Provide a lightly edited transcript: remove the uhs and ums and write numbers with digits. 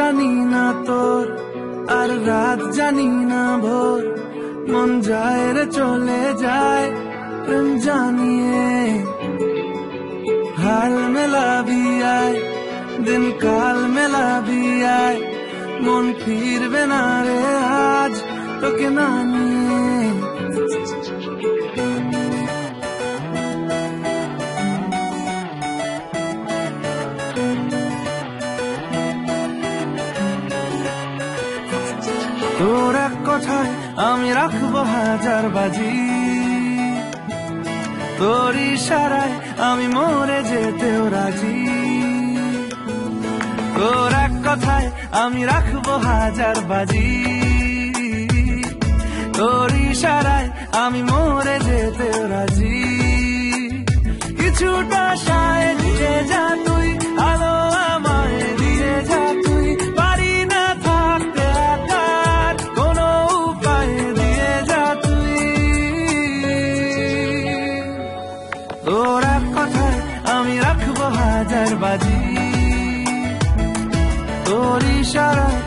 জানি না তোর, আর রাত জানি না ভোর, মন যায় রে চলে যায় প্রেম জানিয়ে। हाल मेला भी आए दिन काल मेला भी आए, मन फिरबे ना रे आज তোকে না নিয়ে। তোর এক কথায় আমি রাখবো হাজার বাজি, তোর ইশারায় আমি মরে যেতেও রাজি। তোর এক কথায় আমি রাখবো হাজার বাজি, তোর ইশারায় আমি মরে যেতেও রাজি। কিছুটা সায় দিয়ে যা তুই, আলো আমায় দিয়ে যা তুই, পারি না থাকতে একার কোনো উপায় দিয়ে যা তুই। তোর এক কথায় আমি রাখবো হাজার বাজি, তোর ইশারায়